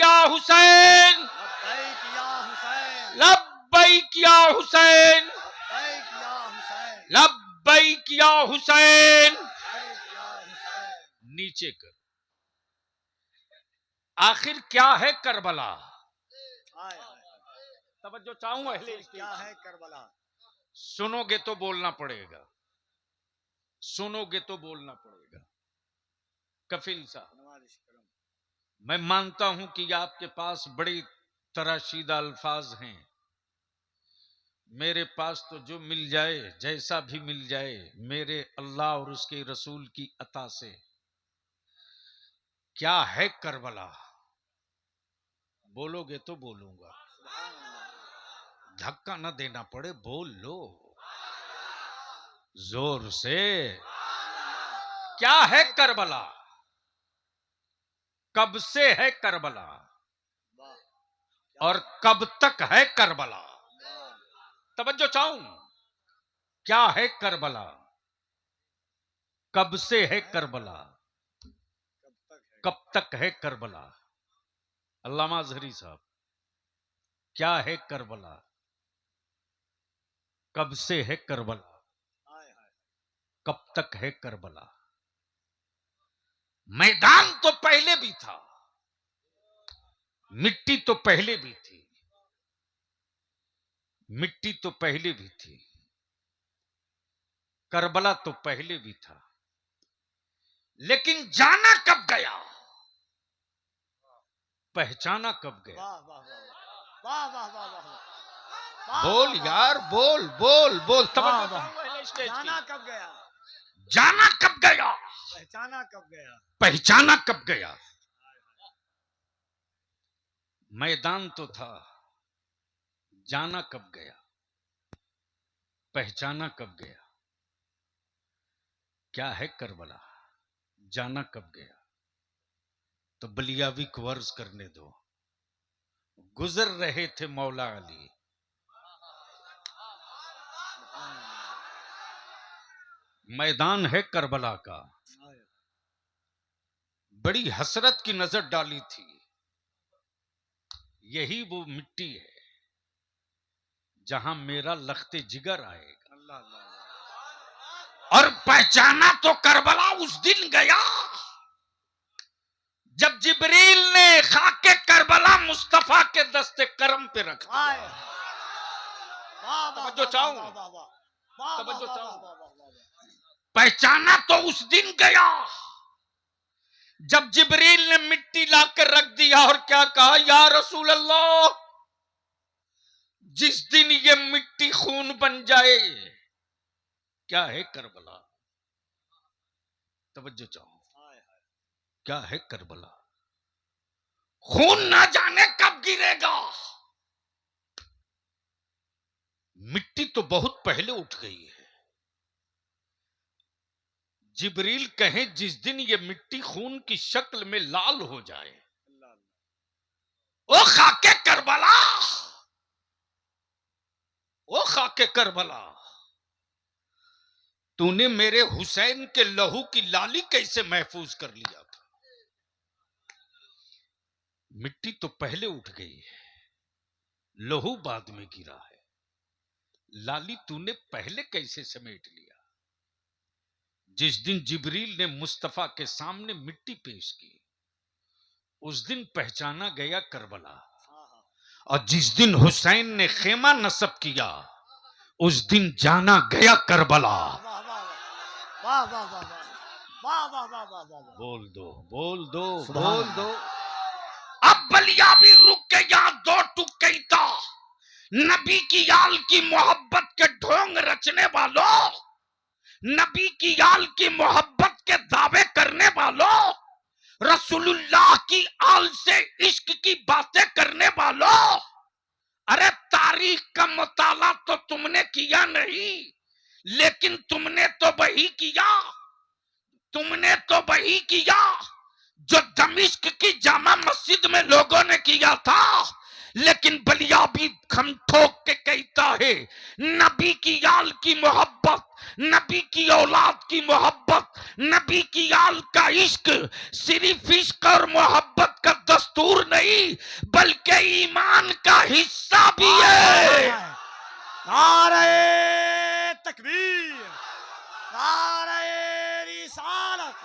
या हुसैन, लब्बैक या हुसैन, लब्बैक या हुसैन, लब्बैक या हुसैन, लब्बैक या हुसैन। लब्बैक या हुसैन। नीचे कर। आखिर क्या है करबला? हाय हाय, तवज्जो चाहूंगा। क्या है करबला? सुनोगे तो बोलना पड़ेगा, सुनोगे तो बोलना पड़ेगा। कफिल साहब, नवाज़िश करम। मैं मानता हूं कि आपके पास बड़ी तराशीदा अल्फाज हैं। मेरे पास तो जो मिल जाए, जैसा भी मिल जाए, मेरे अल्लाह और उसके रसूल की अता से। क्या है करबला? बोलोगे तो बोलूंगा, सुभान अल्लाह। धक्का ना देना पड़े, बोल लो जोर से। क्या है करबला? कब से है करबला वाह, और कब तक है करबला? वाह, तवज्जो चाहूं। क्या है करबला? कब से है करबला? कब तक है? कब तक है करबला? अल्लामा अजहरी साहब, क्या है करबला? कब से है करबला? हाय हाय, कब तक है करबला? मैदान तो पहले भी था, मिट्टी तो पहले भी थी, मिट्टी तो पहले भी थी, करबला तो पहले भी था। लेकिन जाना कब गया, पहचाना कब गया? वाह वाह वाह वाह वाह वाह वाह वाह, बोल यार, बोल बोल बोल। वाह, तवज्जो वाह। चाहूंगा पहले स्टेज की। जाना कब गया, जाना कब गया, पहचाना कब गया? पहचाना कब गया? मैदान तो था, जाना कब गया, पहचाना कब गया? क्या है करबला? जाना कब गया? तो बलियावी को वर्ज करने दो। गुजर रहे थे मौला अली, मैदान है करबला का। बड़ी हसरत की नजर डाली थी, यही वो मिट्टी है जहां मेरा लख्ते जिगर आएगा। अल्लाह अल्लाह। और पहचाना तो करबला उस दिन गया जब जिब्रील ने खाके करबला मुस्तफा के दस्ते करम पे रख हाय, दिया। वाह वाह, तवज्जो चाहूं, वाह वाह वाह, वाह तवज्जो वाह, चाहूं। वाह वाह वाह। पहचाना तो उस दिन गया जब जिब्रील ने मिट्टी लाकर रख दिया और क्या कहा, या रसूल अल्लाह, जिस दिन ये मिट्टी खून बन जाए। क्या है करबला? तवज्जो चाहो। क्या है करबला? खून ना जाने कब गिरेगा। मिट्टी तो बहुत पहले उठ गई है। जिब्रील कहें जिस दिन ये मिट्टी खून की शक्ल में लाल हो जाए, ओ खाके करबला, ओ खाके करबला, तूने मेरे हुसैन के लहू की लाली कैसे महफूज कर लिया था? मिट्टी तो पहले उठ गई है, लहू बाद में गिरा है, लाली तूने पहले कैसे समेट लिया? जिस दिन जिब्रील ने मुस्तफा के सामने मिट्टी पेश की, उस दिन पहचाना गया करबला। और जिस दिन हुसैन ने खेमा नस्ब किया, उस दिन जाना गया करबला। वाह वाह वाह वाह वाह वाह वाह वाह। बोल दो, बोल दो, सुभान बोल अल्लाह। दो। अब बलिया भी रुक के यहाँ दो टुकैता, नबी की आल की मोहब्बत के ढोंग रचने वालों, नबी की आल की मोहब्बत के दावे करने वालों, रसूलुल्लाह की आल से इश्क की बातें करने वालों, अरे तारीख का मुताला तो तुमने किया नहीं, लेकिन तुमने तो वही किया, तुमने तो वही किया जो दमिश्क की जामा मस्जिद में लोगों ने किया था। लेकिन बलिया भी खम ठोक के कहता है, नबी की आल की मोहब्बत, नबी की औलाद की मोहब्बत, नबी की आल का इश्क सिर्फ इश्क और मोहब्बत का दस्तूर दस्तूर नहीं बल्कि ईमान का हिस्सा भी है। नारे तकबीर, नारे रिसालत,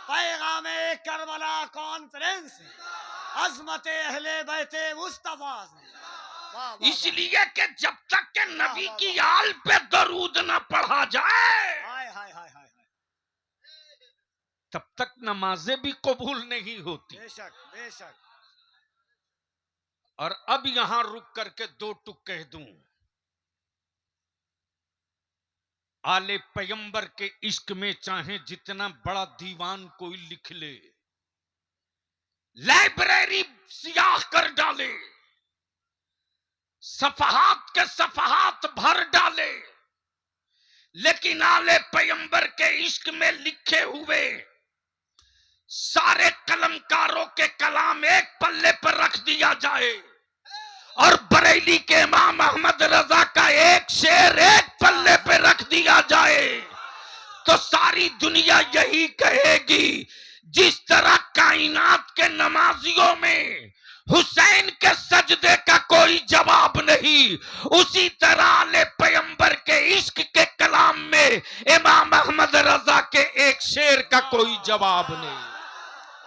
पैगामे करबला कॉन्फ्रेंस, अज़मत अहले बैते मुस्तफा। इसलिए कि जब तक के नबी की आल पे दरूद न पढ़ा जाए हाय हाय हाय हाय, तब तक नमाजें भी कबूल नहीं होती। बेशक बेशक। और अब यहां रुक करके दो टुक कह दूं, आले पैगंबर के इश्क में चाहे जितना बड़ा दीवान कोई लिख ले, लाइब्रेरी सियाह कर डाले, सफहात के सफहात भर डाले, लेकिन आले पैगंबर के इश्क में लिखे हुए सारे कलमकारों के कलाम एक पल्ले पर रख दिया जाए और बरेली के इमाम अहमद रजा का एक शेर एक पल्ले पे रख दिया जाए तो सारी दुनिया यही कहेगी, जिस तरह कायनात के नमाजियों में हुसैन के सजदे का कोई जवाब नहीं, उसी तरह आले पैगंबर के इश्क के कलाम में इमाम अहमद रजा के एक शेर का कोई जवाब नहीं।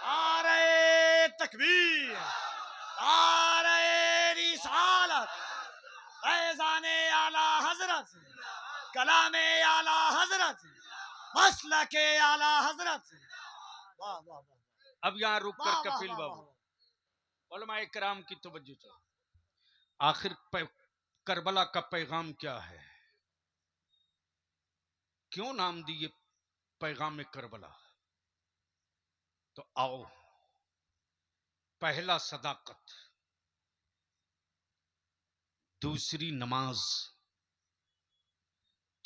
नारे तकबीर, नारे रिसालत, फैज़ाने आला हजरत, कलामे आला हजरत, मसलके आला हजरत। वाह वाह वाह। अब यहां रुक कर वाह, कपिल वाह, वाह, बाबू उलमाए किराम की तवज्जो चाहो। आखिर करबला का पैगाम क्या है? क्यों नाम दिए पैगाम करबला? तो आओ, पहला सदाकत, दूसरी नमाज,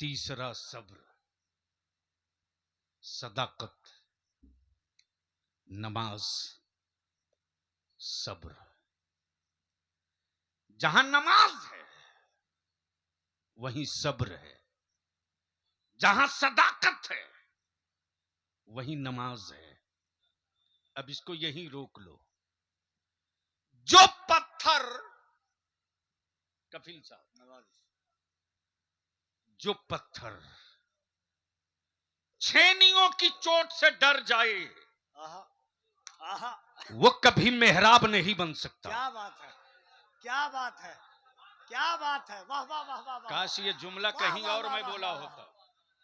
तीसरा सब्र। सदाकत, नमाज, सब्र। जहां नमाज है वहीं सब्र है, जहां सदाकत है वहीं नमाज है। अब इसको यहीं रोक लो। जो पत्थर, कफिल साहब, जो पत्थर छेनियों की चोट से डर जाए आहा, आहा, वो कभी मेहराब नहीं बन सकता। क्या बात है, क्या बात है, क्या बात है। वाह वाह वाह वाह वाह। काश ये जुमला वाह, कहीं वाह, और वाह, मैं वाह, बोला वाह, होता।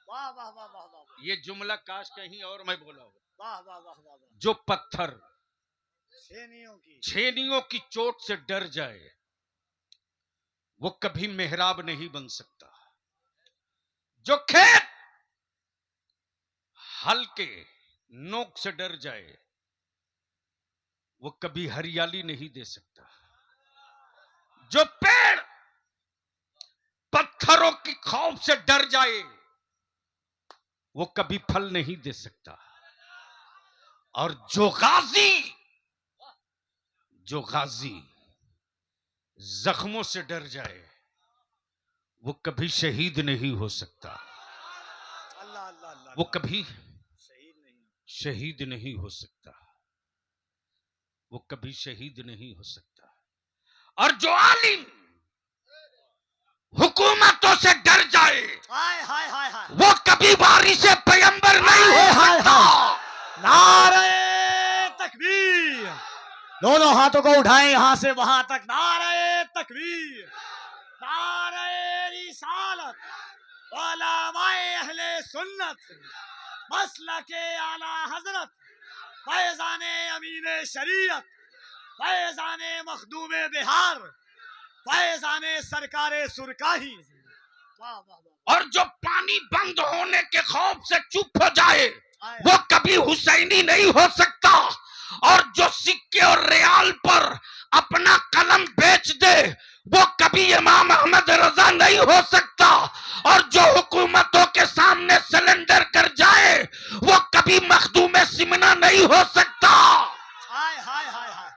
वाह वाह वाह वाह वाह। ये जुमला काश कहीं और मैं बोला होता। वाह वाह वाह वाह वाह। जो पत्थर छेनियों की चोट से डर जाए वो कभी मेहराब नहीं बन सकता। जो खेत हल के नोक से डर जाए वो कभी हरियाली नहीं दे सकता। जो पेड़ पत्थरों की खौफ से डर जाए वो कभी फल नहीं दे सकता। और जो गाजी जख्मों से डर जाए वो कभी शहीद नहीं हो सकता। अल्लाह अल्लाह अल्लाह। वो कभी शहीद शहीद नहीं हो सकता। वो कभी शहीद नहीं हो सकता। और जो आलिम हुकूमतों से डर जाए हाय हाय हाय हाय। वो कभी वारिसे पैगंबर नहीं हो सकता। नारे तकबीर, दोनों हाथों को उठाएं यहां से वहां तक। नारे तकबीर, नारे रिसालत, उलमाए अहले सुन्नत, मसलके आला हजरत, फैज़ाने अमीन शरीयत, फैज़ाने मखदूम बिहार, फैज़ाने सरकारे सुरकाही। वाह वाह वाह। और जो पानी बंद होने के खौफ से चुप हो जाए वो कभी हुसैनी नहीं हो सकता। और जो सिक्के और रियाल पर अपना कलम बेच दे वो कभी इमाम अहमद रजा नहीं हो सकता। और जो हुकूमतों के सामने सरेंडर कर जाए वो कभी मखदूम सिमना नहीं हो सकता। हाय हाय हाय हाय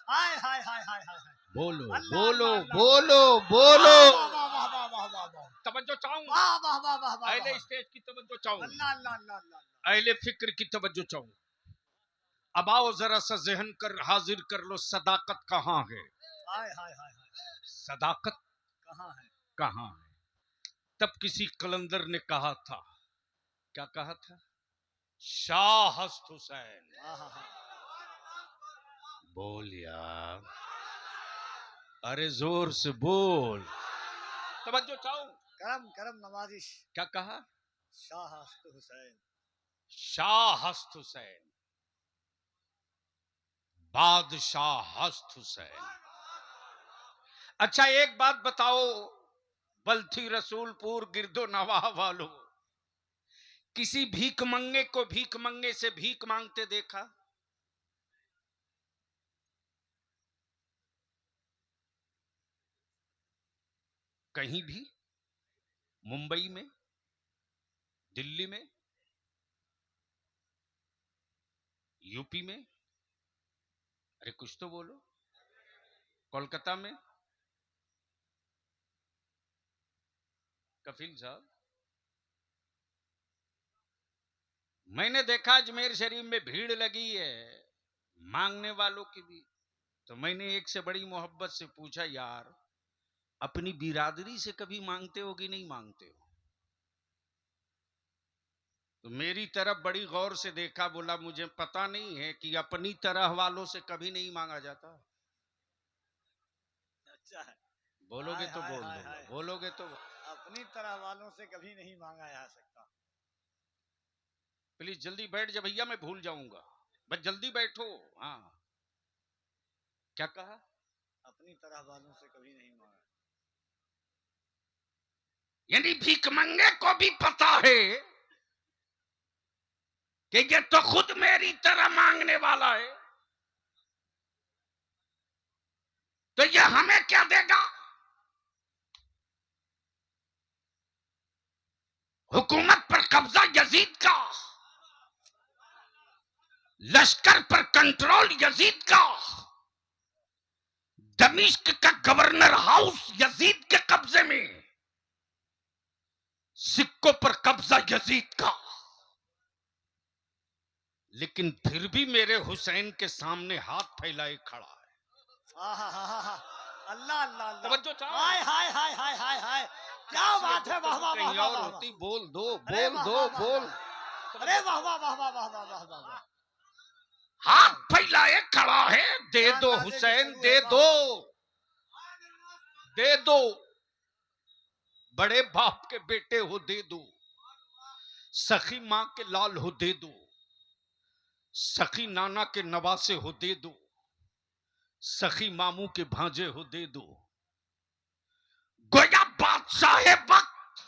हाय हाय हाय हाय हाय। बोलो अल्लाह, बोलो अल्लाह, अल्लाह, बोलो वाह बोलो। वाह वाह वाह वाह वाह वाह वाह। तवज्जो चाहूंगा, वाह वाह वाह वाह वाह। अहले स्टेज की तवज्जो चाहूंगा, अल्लाह अल्लाह अल्लाह अल्लाह। अहले फिक्र की तवज्जो चाहूंगा। अब आओ जरा सा जहन कर हाजिर कर लो, सदाकत कहाँ है? हाय हाय हाय हाय, सदाकत कहाँ है? कहाँ है? तब किसी कलंदर ने कहा था, क्या कहा था? शाह हस्त हुसैन। हाँ हाँ हाँ, बोल यार, अरे जोर से बोल, तवज्जो चाहो। करम करम नवाजिश, क्या कहा? शाह हस्त हुसैन। शाह हस्त हुसैन, बादशाह हस्त हुसैन। अच्छा एक बात बताओ, बल्थी रसूलपुर गिरदो नवाह वालों, किसी भीख मंगे को भीख मंगे से भीख मांगते देखा? कहीं भी? मुंबई में, दिल्ली में, यूपी में, अरे कुछ तो बोलो, कोलकाता में? कफील साहब, मैंने देखा अजमेर शरीफ में भीड़ लगी है मांगने वालों की भी। तो मैंने एक से बड़ी मोहब्बत से पूछा, यार अपनी बिरादरी से कभी मांगते हो कि नहीं मांगते हो? तो मेरी तरफ बड़ी गौर से देखा, बोला मुझे पता नहीं है कि अपनी तरह वालों से कभी नहीं मांगा जाता। अच्छा है, बोलोगे हाय तो हाय बोल हाय दूंगा, हाय, बोलोगे तो। अपनी तरह वालों से कभी नहीं मांगा जा सकता। प्लीज जल्दी बैठ जा भैया, मैं भूल जाऊंगा, बस जल्दी बैठो। हाँ, क्या कहा? अपनी तरह वालों से कभी नहीं मांगा। यानी भीख मंगे को भी पता है कि ये तो खुद मेरी तरह मांगने वाला है, तो ये हमें क्या देगा? हुकूमत पर कब्जा यजीद का, लश्कर पर कंट्रोल यजीद का, दमिश्क का गवर्नर हाउस यजीद के कब्जे में, सिक्कों पर कब्जा यजीद का, लेकिन फिर भी मेरे हुसैन के सामने हाथ फैलाए खड़ा है। अल्लाह अल्लाह अल्लाह, तवज्जो चाहो। हाय हाय हाय हाय हाय हाय, क्या बात है, वाह वाह वाह कहीं वाह और वाह, होती, बोल दो अरे बोल वाह दो वाह वाह बोल। वाह, अरे वाह वाह वाह वाह वाह वाह वाह वाह वाह, हाथ फैलाए खड़ा है, दे क्या दो अंदाजे हुसैन, गुफ्तगू दे है, दो, वाह। दे दो, बड़े बाप के बेटे हो दे दो, सखी मां के लाल हो दे दो, सखी नाना के नवासे हो दे दो, सखी मामू के भांजे हो दे दो। गोया बादशाह वक्त,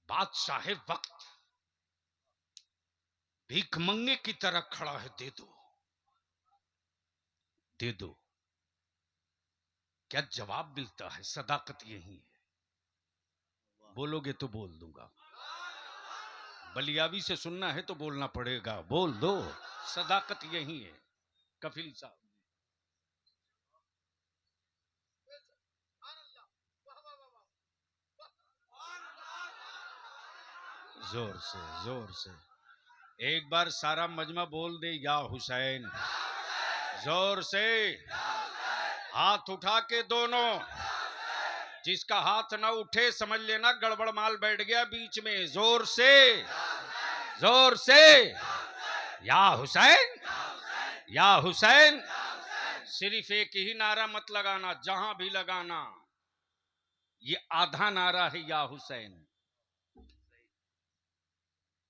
बादशाह वक्त भीख मंगे की तरह खड़ा है, दे दो, दे दो। क्या जवाब मिलता है? सदाकत यही है, बोलोगे तो बोल दूंगा, बलियावी से सुनना है तो बोलना पड़ेगा, बोल दो। सदाकत यही है। कफील साहब, जोर से, जोर से एक बार सारा मजमा बोल दे, या हुसैन। जोर से हाथ उठा के दोनों, जिसका हाथ ना उठे समझ लेना गड़बड़ माल बैठ गया बीच में। जोर से, जोर से, या हुसैन, या हुसैन। सिर्फ एक ही नारा मत लगाना, जहां भी लगाना ये आधा नारा है, या हुसैन।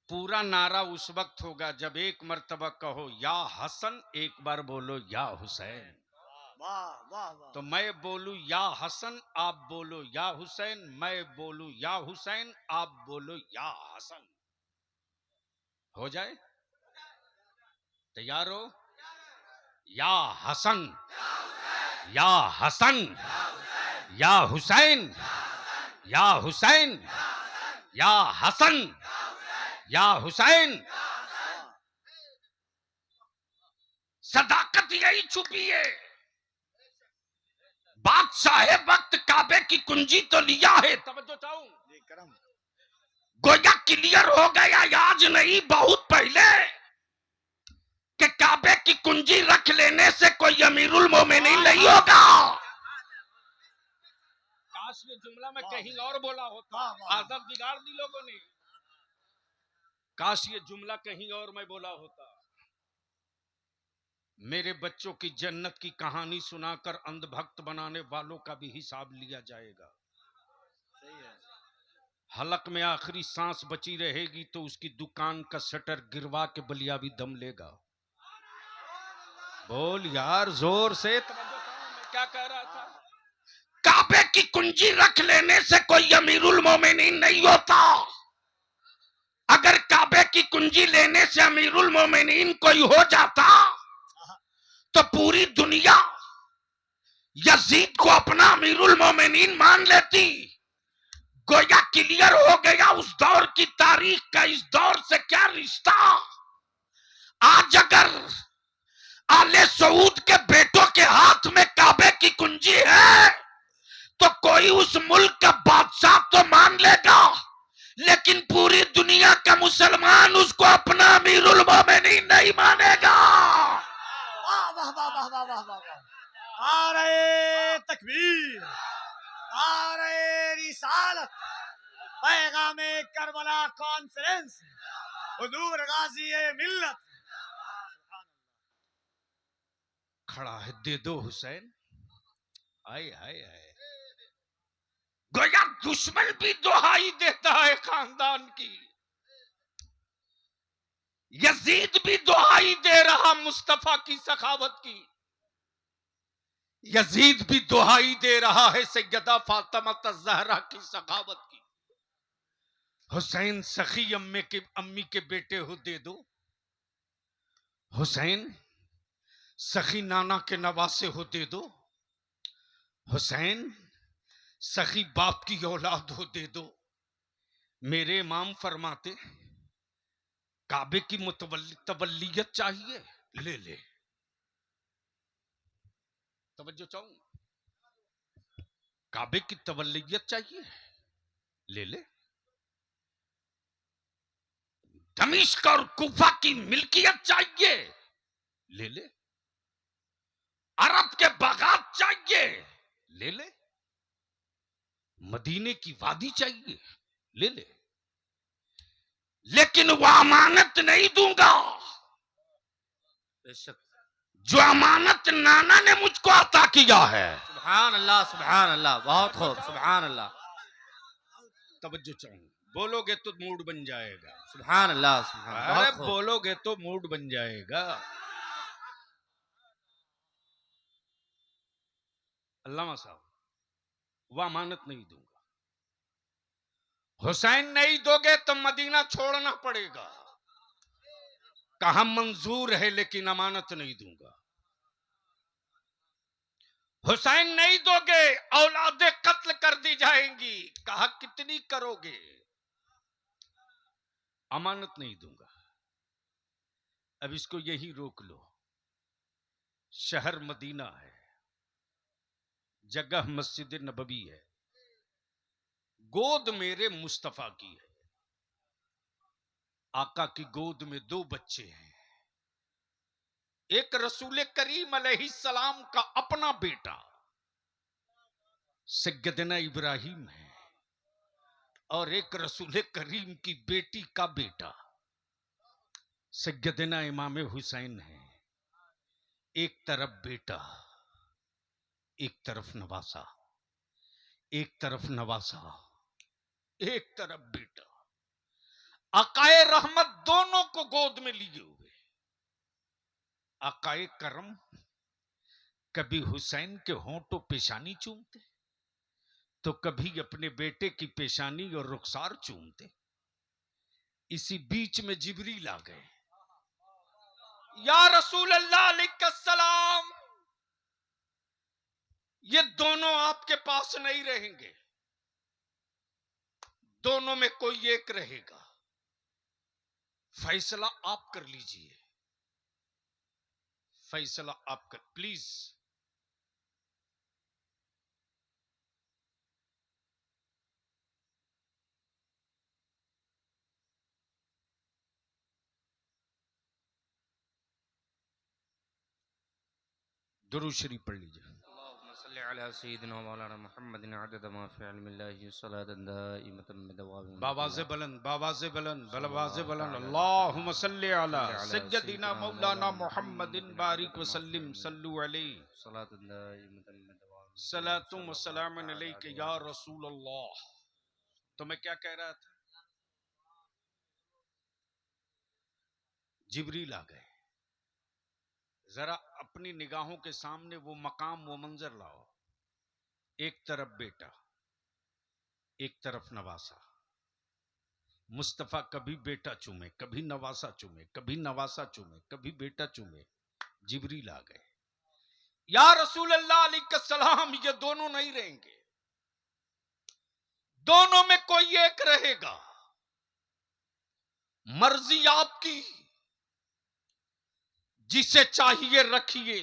पूरा नारा उस वक्त होगा जब एक मर्तबा कहो या हसन, एक बार बोलो या हुसैन। वाह वाह वाह, तो मैं बोलूं या हसन, आप बोलो या हुसैन, मैं बोलूं या हुसैन, आप बोलो या हसन। हो जाए? तैयार हो? या हसन, या हसन, या हुसैन, या हुसैन, या हसन, या हुसैन। सदाकत यही छुपी है। बादशाह वक्त काबे की कुंजी तो लिया है, तवज्जो चाहूं, जी करम, गोया क्लियर हो गया, आज नहीं बहुत पहले। कि काबे की कुंजी रख लेने से कोई अमीरुल मोमिनीन नहीं होगा। काश ये जुमला मैं कहीं और बोला होता, आदत बिगाड़ दी लोगों ने। काश ये जुमला कहीं और मैं बोला होता। मेरे बच्चों की जन्नत की कहानी सुनाकर अंधभक्त बनाने वालों का भी हिसाब लिया जाएगा। सही है। हलक में आखिरी सांस बची रहेगी तो उसकी दुकान का शटर गिरवा के बलिया भी दम लेगा। बोल यार जोर से, मैं क्या कह रहा था? काबे की कुंजी रख लेने से कोई अमीरुल मोमिनीन नहीं होता। अगर काबे की कुंजी लेने से अमीरुल मोमिनीन कोई हो जाता तो पूरी दुनिया यजीद को अपना अमीरुल मोमिनीन मान लेती। गोया क्लियर हो गया उस दौर की तारीख का इस दौर से क्या रिश्ता। आज अगर आले सऊद के बेटों के हाथ में काबे की कुंजी है तो कोई उस मुल्क का बादशाह तो मान लेगा, लेकिन पूरी दुनिया का मुसलमान उसको अपना अमीरुल मोमिनीन नहीं मानेगा। वाह वाह वाह वाह वाह वाह वाह वाह। नारे तकबीर, नारे रिसालत, पैगामे करबला कॉन्फ्रेंस, हुजूर गाजी मिल्लत। खड़ा है दे दो हुसैन। आए आए आए। गोया दुश्मन भी दुहाई देता है खानदान की। यजीद भी दुहाई दे रहा मुस्तफा की सखावत की। यजीद भी दुहाई दे रहा है सैयदा फातिमा ज़हरा की सखावत की। हुसैन सखी अम्मी के बेटे हो दे दो। हुसैन सखी नाना के नवासे हो दे दो। हुसैन सखी बाप की औलाद हो दे दो। मेरे इमाम फरमाते काबे की तवल्लियत चाहिए, ले ले। तवज्जो चाहूं, काबे की तवल्लियत चाहिए, ले ले। दमिश्क और कूफा की मिल्कियत चाहिए, ले ले। अरब के बागात चाहिए, ले ले। मदीने की वादी चाहिए, ले ले। लेकिन वह अमानत नहीं दूंगा जो अमानत नाना ने मुझको अता किया है। सुभान अल्लाह, बहुत खूब, सुभान अल्लाह। तवज्जो चाहूं, बोलोगे तो मूड बन जाएगा। सुभान अल्लाह, सुभान, अरे बहुत खूब। बोलोगे तो मूड बन जाएगा। अल्लामा साहब, वह अमानत नहीं दूंगा। हुसैन नहीं दोगे तो मदीना छोड़ना पड़ेगा। कहा मंजूर है लेकिन अमानत नहीं दूंगा। हुसैन नहीं दोगे औलादे कत्ल कर दी जाएंगी। कहा कितनी करोगे? अमानत नहीं दूंगा। अब इसको यही रोक लो। शहर मदीना है, जगह मस्जिद नबवी है, गोद मेरे मुस्तफा की है। आका की गोद में दो बच्चे हैं। एक रसूल करीम अलैहिस्सलाम का अपना बेटा सैयदना इब्राहिम है और एक रसूल करीम की बेटी का बेटा सैयदना इमाम हुसैन है। एक तरफ बेटा, एक तरफ नवासा, एक तरफ नवासा, एक तरफ बेटा। आकाए रहमत दोनों को गोद में लिए हुए। आकाए करम कभी हुसैन के होंठों पेशानी चूमते तो कभी अपने बेटे की पेशानी और रुखसार चूमते। इसी बीच में जिब्रील आ गए। या रसूल अल्लाह अलैहिस्सलाम, ये दोनों आपके पास नहीं रहेंगे, दोनों में कोई एक रहेगा। फैसला आप कर लीजिए, फैसला आप कर प्लीज। दुरूद शरीफ पढ़ लीजिए। अल्लाहुम्मा सल्लि अला सय्यिदिना व मौलाना मुहम्मदिन अदद मा फी इल्मिल्लाहि सलातन दाइमतन बिदवामिन बाबाज़े बुलंद, बाबाज़े बुलंद, बाबाज़े बुलंद। सल्लल्लाहु अल्लाहुम्मा सल्लि अला अला सय्यिदिना मौलाना मुहम्मदिन बारिक व सल्लिम सल्लु अलैहि सलातन दाइमतन बिदवामिन सलातुम व सलामुन अलैका या रसूल अल्लाह। तो मैं क्या कह रहा था? जिब्रील आ गए। जरा अपनी निगाहों के सामने वो मकाम, वो मंजर लाओ। एक तरफ बेटा, एक तरफ नवासा। मुस्तफा कभी बेटा चूमे, कभी नवासा चूमे, कभी नवासा चूमे, कभी बेटा चूमे। जिब्रील आ गए। या रसूल अल्लाह अलैहिस्सलाम, ये दोनों नहीं रहेंगे, दोनों में कोई एक रहेगा। मर्जी आपकी, जिसे चाहिए रखिए।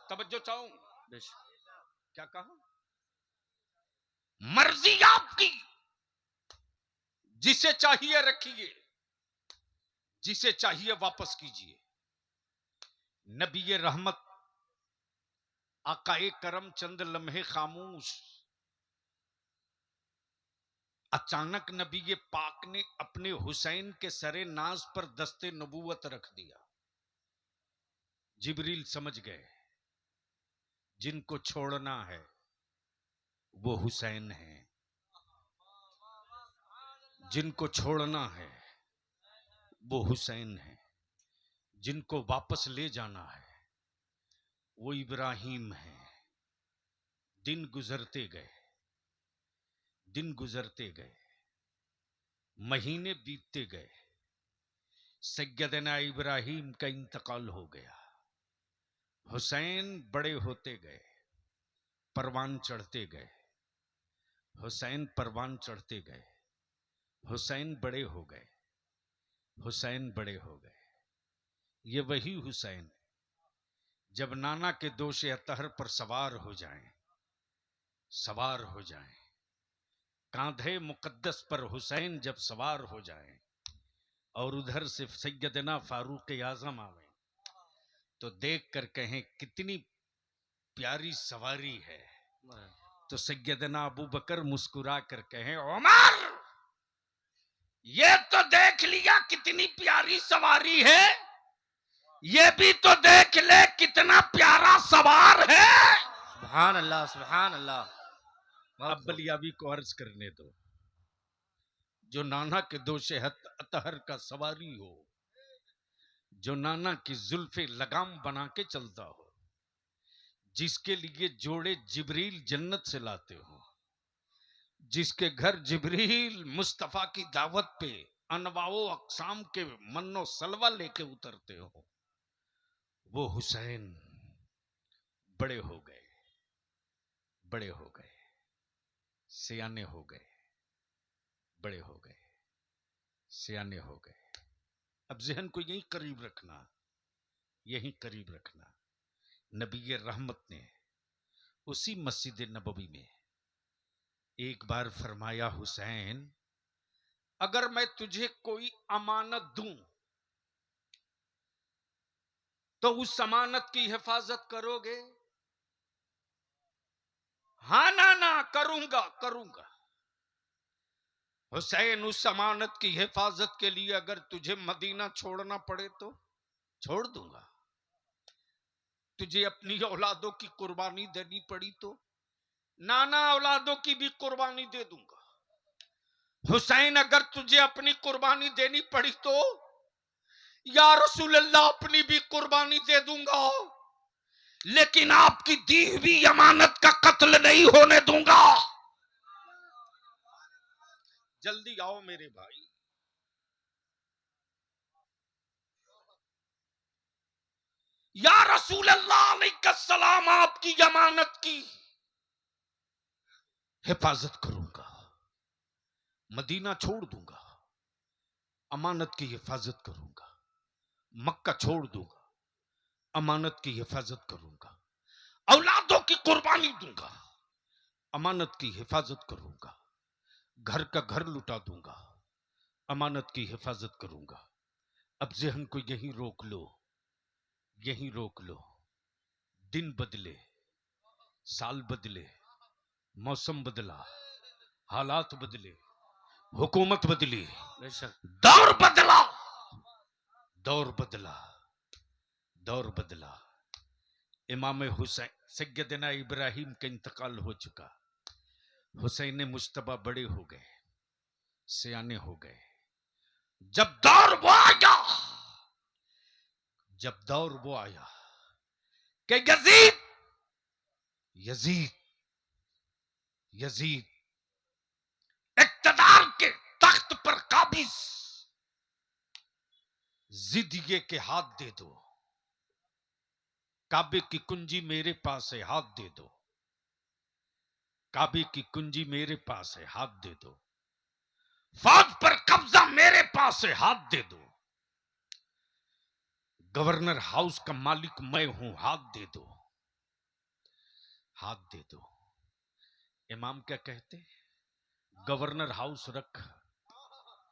तवज्जो चाहूं? क्या कहा? मर्जी आपकी, जिसे चाहिए रखिए, जिसे चाहिए वापस कीजिए। नबी रहमत आकाए करम चंद लम्हे खामोश। अचानक नबी पाक ने अपने हुसैन के सरे नाज पर दस्ते नबूवत रख दिया। जिब्रील समझ गए, जिनको छोड़ना है वो हुसैन है, जिनको छोड़ना है वो हुसैन है, जिनको वापस ले जाना है वो इब्राहिम है। दिन गुजरते गए, दिन गुजरते गए, महीने बीतते गए। सैयदना इब्राहिम का इंतकाल हो गया। हुसैन बड़े होते गए, परवान चढ़ते गए। हुसैन परवान चढ़ते गए, हुसैन बड़े हो गए, हुसैन बड़े हो गए। ये वही हुसैन जब नाना के दोषे अतहर पर सवार हो जाएं, सवार हो जाएं, कांधे मुकद्दस पर हुसैन जब सवार हो जाएं और उधर से सैयदना फारूक आजम आवे तो देख कर कहें कितनी प्यारी सवारी है, तो सैयदना अबू बकर मुस्कुरा कर कहें उमर, ये तो देख लिया कितनी प्यारी सवारी है, ये भी तो देख ले कितना प्यारा सवार है। सुभान अल्लाह, सुभान अल्लाह। अब बलियाबी को अर्ज करने दो, जो नाना के दोषे अतहर का सवारी हो, जो नाना की जुल्फे लगाम बना के चलता हो, जिसके लिए जोड़े जिब्रील जन्नत से लाते हो, जिसके घर जिब्रील मुस्तफा की दावत पे अनवाओ अकसाम के मन्नो सलवा लेके उतरते हो, वो हुसैन बड़े हो गए, बड़े हो गए, सियाने हो गए, बड़े हो गए, सियाने हो गए। अब जहन को यही करीब रखना, यही करीब रखना। नबी रहमत ने उसी मस्जिद नबवी में एक बार फरमाया, हुसैन अगर मैं तुझे कोई अमानत दूं तो उस अमानत की हिफाजत करोगे? हाँ ना ना, करूंगा करूंगा। हुसैन उस अमानत की हिफाजत के लिए अगर तुझे मदीना छोड़ना पड़े तो छोड़ दूंगा, तुझे अपनी औलादों की कुर्बानी देनी पड़ी तो नाना औलादों की भी कुर्बानी दे दूंगा। हुसैन अगर तुझे अपनी कुर्बानी देनी पड़ी तो या रसूल अल्लाह अपनी भी कुर्बानी दे दूंगा, लेकिन आपकी दी हुई अमानत का कत्ल नहीं होने दूंगा। जल्दी आओ मेरे भाई। या रसूल अल्लाह अलैहिस्सलाम, आपकी अमानत की हिफाजत करूंगा, मदीना छोड़ दूंगा, अमानत की हिफाजत करूंगा, मक्का छोड़ दूंगा, अमानत की हिफाजत करूंगा, औलादों की कुर्बानी दूंगा, अमानत की हिफाजत करूंगा, घर का घर लुटा दूंगा, अमानत की हिफाजत करूंगा, अब जहन को यहीं रोक लो, यहीं रोक लो। दिन बदले, साल बदले, मौसम बदला, हालात बदले, हुकूमत बदली, बेशक दौर बदला, दौर बदला, दौर बदला। इमाम हुसैन सैयदना इब्राहिम का इंतकाल हो चुका। हुसैन मुश्तबा बड़े हो गए, सियाने हो गए। जब दौर वो आया, जब दौर वो आया कि यजीद, यजीद, यजीद इक्तदार के तख्त पर काबिज, जिद ये के हाथ दे दो, काबे की कुंजी मेरे पास है, हाथ दे दो, काबे की कुंजी मेरे पास है, हाथ दे दो, फौज पर कब्जा मेरे पास है, हाथ दे दो, गवर्नर हाउस का मालिक मैं हूं, हाथ दे दो, हाथ दे दो। इमाम क्या कहते? गवर्नर हाउस रख,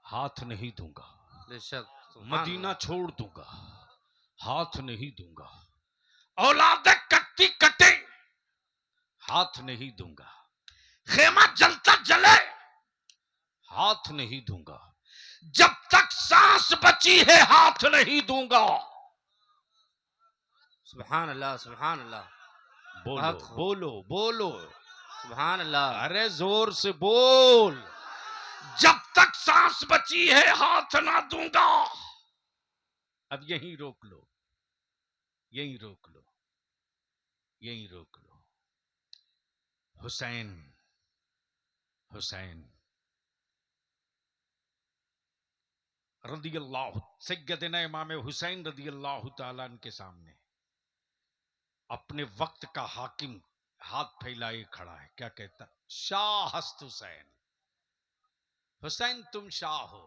हाथ नहीं दूंगा। बेशक मदीना छोड़ दूंगा, हाथ नहीं दूंगा। औलादे कटती कटे, हाथ नहीं दूंगा। खेमा जलता जले, हाथ नहीं दूंगा। जब तक सांस बची है, हाथ नहीं दूंगा। सुभान अल्लाह, सुभान अल्लाह। बोलो बोलो बोलो, सुभान अल्लाह। अरे जोर से बोल। जब तक सांस बची है, हाथ ना दूंगा। अब यहीं रोक लो, यहीं रोक लो, यहीं रोक लो। हुसैन, हुसैन रदी अल्लाह, सैयदना इमाम हुसैन रदी अल्लाह तआला अन्हु के सामने अपने वक्त का हाकिम हाथ फैलाए खड़ा है। क्या कहता? शाह हस्त हुसैन, हुसैन तुम शाह हो,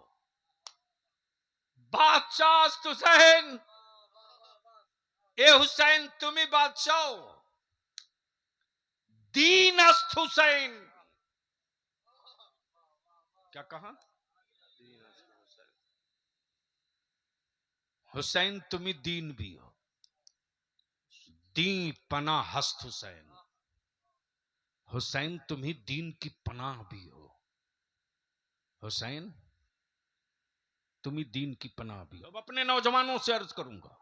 बादशाह हस्त हुसैन, ए हुसैन तुम ही बादशाह हो, दीन हस्त हुसैन। क्या कहा? हुसैन तुम ही दीन भी हो, दीन पना हस्त हुसैन, हुसैन तुम ही दीन की पनाह भी हो, हुसैन तुम ही दीन की पनाह भी हो। अब अपने नौजवानों से अर्ज करूंगा,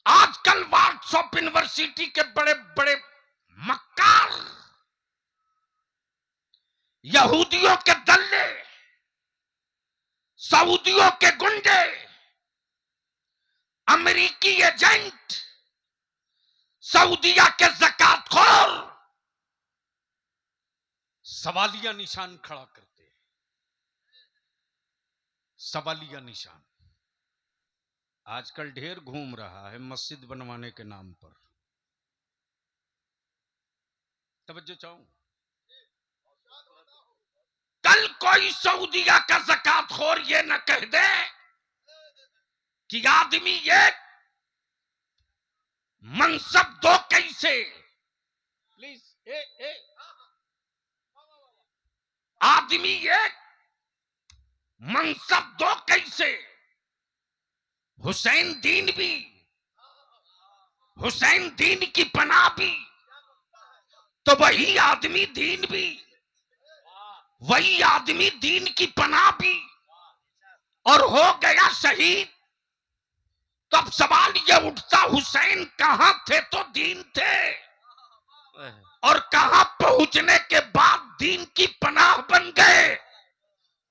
आजकल व्हाट्सएप यूनिवर्सिटी के बड़े बड़े मक्कार यहूदियों के दल्ले, सऊदियों के गुंडे, अमेरिकी एजेंट, सऊदिया के ज़कातखोर सवालिया निशान खड़ा करते हैं, सवालिया निशान। आजकल ढेर घूम रहा है मस्जिद बनवाने के नाम पर। तवज्जो चाहूं, कल कोई सऊदिया का ज़कातखोर ये न कह दे कि आदमी एक मनसब दो कैसे। प्लीज आदमी एक मनसब दो कैसे। हुसैन दीन भी, हुसैन दीन की पनाह भी, तो वही आदमी दीन भी, वही आदमी दीन की पनाह भी, और हो गया शहीद। तब सवाल ये उठता, हुसैन कहां थे तो दीन थे, और कहां पहुंचने के बाद दीन की पनाह बन गए।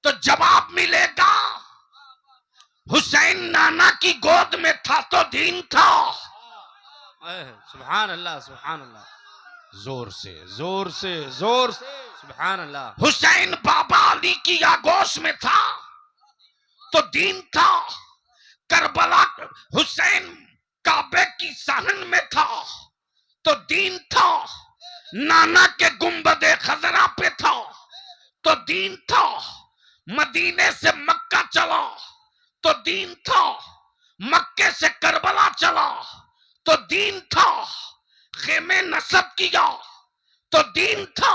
तो जवाब मिलेगा, हुसैन नाना की गोद में था तो दीन था। सुभान अल्लाह, सुभान अल्लाह। जोर से जोर से जोर से सुभान अल्लाह। हुसैन बाबा अली की आगोश में था तो दीन था। करबला हुसैन काबे की सहन में था तो दीन था। नाना के गुंबदे खजरा पे था तो दीन था। मदीने से मक्का चला तो दीन था। मक्के से करबला चला तो दीन था। खेमे नसब किया तो दीन था।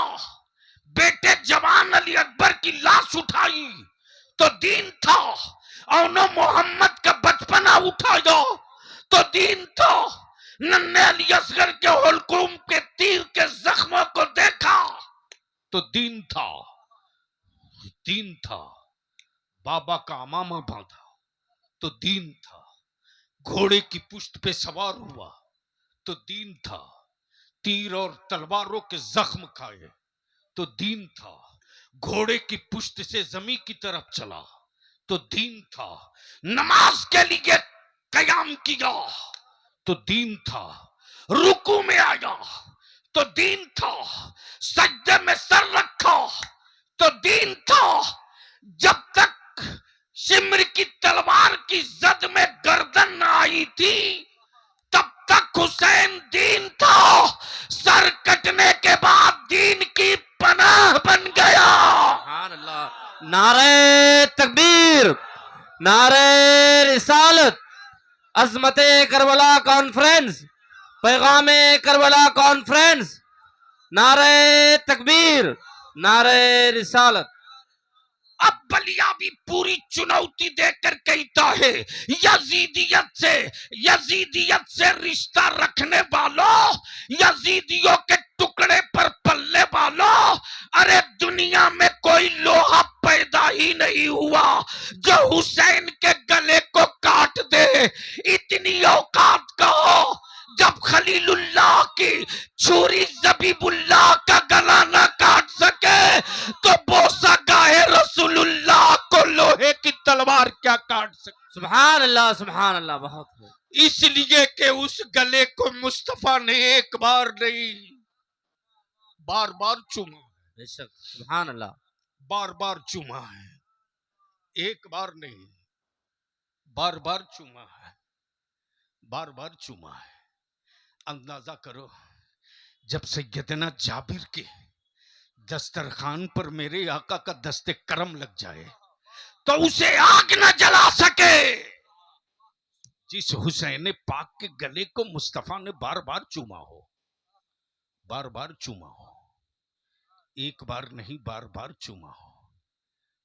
बेटे जवान अली अकबर की लाश उठाई तो दीन था। और न मोहम्मद का बचपना उठाया तो दीन था, नन्हे अली असगर के हुलकूम के तीर के जख्मों को देखा तो दीन था, दीन था। बाबा का अमामा बांधा तो दीन था, घोड़े की पुश्त पे सवार हुआ तो दीन था, तीर और तलवारों के जख्म खाए तो दीन था, घोड़े की पुश्त से जमीन की तरफ चला तो दीन था, नमाज के लिए कयाम किया तो दीन था, रुकू में आया तो दीन था, सजदे में सर रखा तो दीन था। जब तक शिमर की तलवार की जद में गर्दन न आई थी तब तक हुसैन दीन था, सर कटने के बाद दीन की पनाह बन गया। सुभान अल्लाह। नारे तकबीर, नारे रिसालत, अजमत करबला कॉन्फ्रेंस, पैगाम करबला कॉन्फ्रेंस, नारे तकबीर, नारे रिसालत। अब बलिया भी पूरी चुनौती देकर कहता है, यजीदियत से रिश्ता रखने वालों, यजीदियों के टुकड़े पर पलने वालों, अरे दुनिया में कोई लोहा पैदा ही नहीं हुआ जो हुसैन के गले को काट दे। इतनी औकात कहो, जब खलीलुल्लाह की छुरी जबीबुल्लाह का गला न काट सके तो बोसा गाहे रसूलुल्लाह को लोहे की तलवार क्या काट सकती। सुभान अल्लाह, सुभान अल्लाह। बहुत खूब। इसलिए कि उस गले को मुस्तफा ने एक बार नहीं बार बार चूमा, बेशक, सुभान अल्लाह। बार बार चूमा है, एक बार नहीं बार बार चूमा है, बार बार चूमा है। अंदाजा करो, जब सैयदना जाबिर के दस्तरखान पर मेरे आका का दस्ते करम लग जाए तो उसे आग न जला सके। जिस हुसैन पाक के गले को मुस्तफा ने बार बार चूमा हो, बार बार चूमा हो, एक बार नहीं बार बार चूमा हो,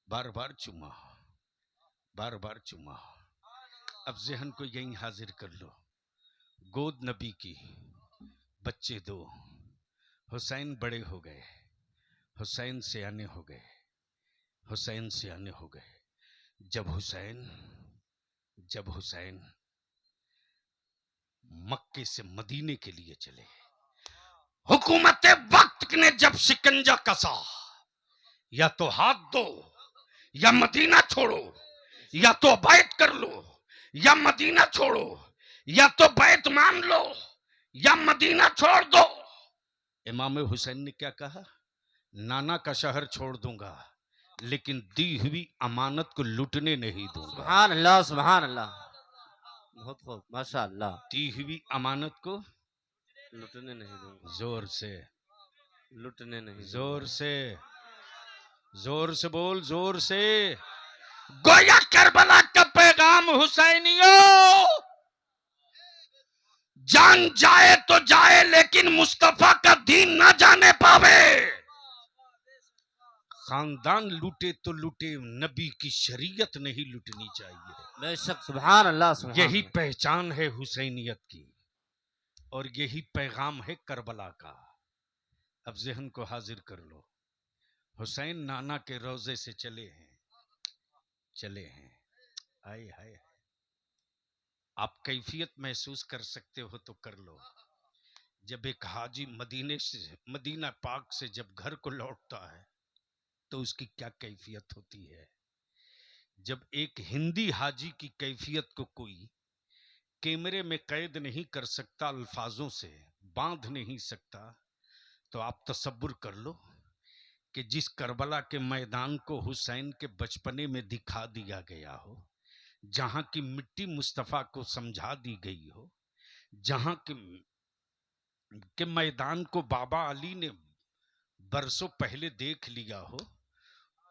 बार बार चूमा हो, बार बार चूमा हो। अब जहन को यहीं हाजिर कर लो, गोद नबी की, बच्चे दो, हुसैन बड़े हो गए, हुसैन सियाने हो गए, हुसैन सियाने हो गए। जब हुसैन मक्के से मदीने के लिए चले, हुकूमत वक्त ने जब शिकंजा कसा, या तो हाथ दो या मदीना छोड़ो, या तो बैत कर लो या मदीना छोड़ो, या तो बैत मान लो या मदीना छोड़ दो। इमाम हुसैन ने क्या कहा? नाना का शहर छोड़ दूंगा लेकिन दी हुई अमानत को लूटने नहीं दूंगा। सुभान अल्लाह, सुभान अल्लाह। बहुत खूब, माशाअल्लाह। दी हुई अमानत को लुटने नहीं दूंगा, जोर से, लुटने नहीं जोर से, जोर से बोल, जोर से। गोया करबला का पैगाम हुसैनियों, जान जाए तो जाए लेकिन मुस्तफा का दीन ना जाने पावे। खानदान लूटे तो लूटे, नबी की शरीयत नहीं लूटनी चाहिए। बेशक, सुभान अल्लाह, सुभान यही अल्लाह। पहचान है हुसैनियत की और यही पैगाम है करबला का। अब जहन को हाजिर कर लो, हुसैन नाना के रोजे से चले हैं, चले हैं। आए हाय, आप कैफियत महसूस कर सकते हो तो कर लो। जब एक हाजी मदीना पाक से जब घर को लौटता है तो उसकी क्या कैफियत होती है। जब एक हिंदी हाजी की कैफियत को कोई कैमरे में कैद नहीं कर सकता, अल्फाजों से बांध नहीं सकता, तो आप तसव्वुर कर लो कि जिस करबला के मैदान को हुसैन के बचपने में दिखा दिया गया हो, जहां की मिट्टी मुस्तफा को समझा दी गई हो, जहां के मैदान को बाबा अली ने बरसों पहले देख लिया हो,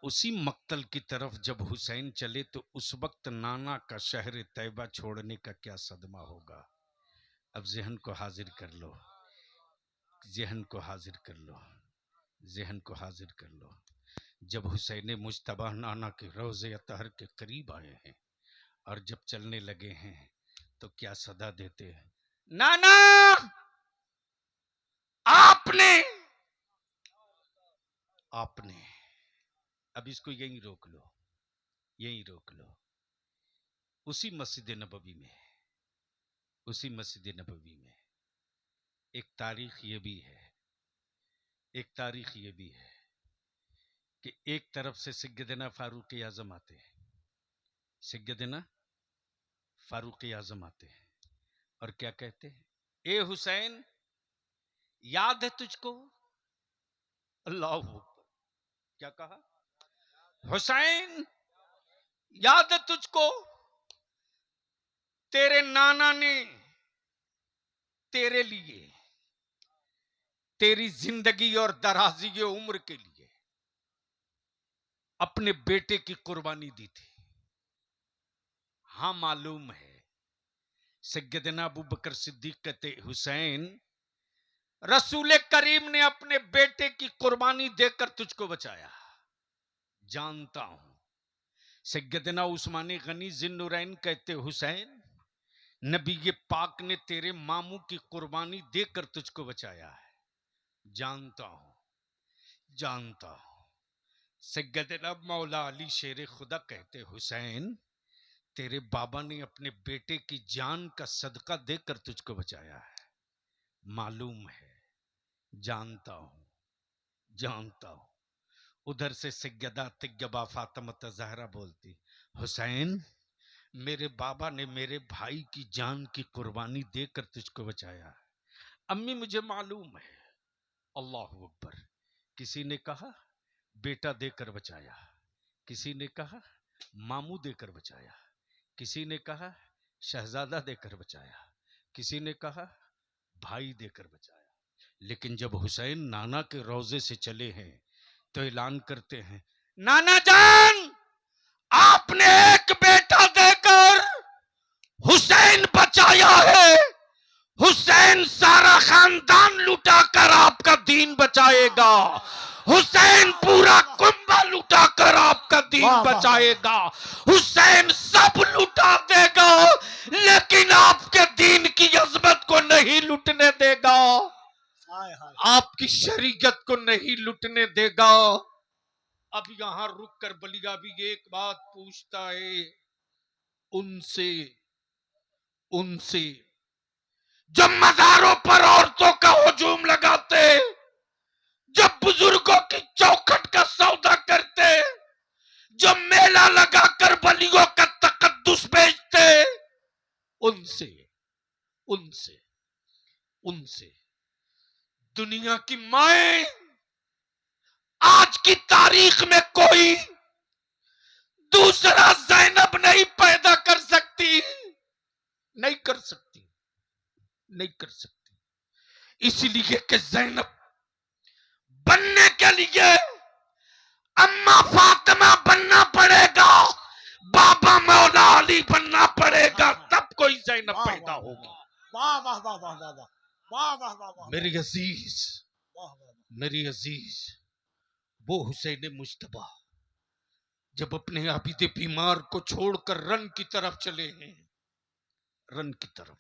उसी मक्तल की तरफ जब हुसैन चले तो उस वक्त नाना का शहर तैयबा छोड़ने का क्या सदमा होगा। अब जहन को हाजिर कर लो, जहन को हाजिर कर लो, जहन को हाजिर कर लो। जब हुसैन मुज्तबा नाना के रोज़े अतहर के करीब आए हैं और जब चलने लगे हैं तो क्या सदा देते हैं? नाना, आपने आपने अब इसको यहीं रोक लो, यहीं रोक लो। उसी मस्जिद नबवी में, उसी मस्जिद नबवी में एक तारीख ये भी है, एक तारीख ये भी है कि एक तरफ से सैयदना फारूक आजम आते हैं, सैयदना फारूक आजम आते हैं और क्या कहते हैं? ए हुसैन, याद है तुझको? अल्लाह अकबर। क्या कहा? हुसैन, याद है तुझको? तेरे नाना ने तेरे लिए, तेरी जिंदगी और दराजी उम्र के लिए अपने बेटे की कुर्बानी दी थी। हाँ, मालूम है। सैयदना अबू बकर सिद्दीक कहते, हुसैन, रसूल करीम ने अपने बेटे की कुर्बानी देकर तुझको बचाया, जानता हूं। सैयदना उस्मान गनी जिन्नुरैन कहते, हुसैन, नबी ये पाक ने तेरे मामू की कुर्बानी देकर तुझको बचाया है, जानता हूं, जानता हूं। सैयदना मौला अली शेर खुदा कहते, हुसैन, तेरे बाबा ने अपने बेटे की जान का सदका देकर तुझको बचाया है, मालूम है, जानता हूं, जानता हूं। उधर से सैयदा तैयबा फातिमा ज़हरा बोलती, हुसैन, मेरे बाबा ने मेरे भाई की जान की कुर्बानी देकर तुझको बचाया है। अम्मी, मुझे मालूम है। अल्लाह अकबर। किसी ने कहा बेटा देकर बचाया, किसी ने कहा मामू देकर बचाया, किसी ने कहा शहजादा देकर बचाया, किसी ने कहा भाई देकर बचाया। लेकिन जब हुसैन नाना के रोजे से चले हैं तो ऐलान करते हैं, नाना जान, आपने एक बेटा देकर हुसैन बचाया है, हुसैन सारा खानदान लुटाकर आपका दीन बचाएगा, हुसैन पूरा कुंबा लुटाकर आपका दीन बचाएगा, हुसैन सब लुटा देगा लेकिन आपके दीन की अजमत को नहीं लुटने देगा, आपकी शरीयत को नहीं लुटने देगा। अब यहां रुक कर बलिया भी एक बात पूछता है उनसे, उनसे जब मज़ारों पर औरतों का हुजूम लगाते, जब बुजुर्गों की चौखट का सौदा करते, जब मेला लगाकर बलियों का तकद्दुस बेचते, उनसे, उनसे, उनसे दुनिया की माएं आज की तारीख में कोई दूसरा ज़ैनब नहीं पैदा कर सकती, नहीं कर सकती, नहीं कर सकती। इसलिए कि ज़ैनब बनने के लिए अम्मा फातिमा बनना पड़ेगा, बाबा मौला अली बनना पड़ेगा, तब कोई ज़ैनब पैदा होगी। वाह वाह वाह वाह वाह वाह वाह वाह वाह वाह मेरी अजीज, वाह वाह मेरी अजीज, वो हुसैन मुश्तबा जब अपने आबिदे बीमार को छोड़कर रन की तरफ चले हैं, रन की तरफ,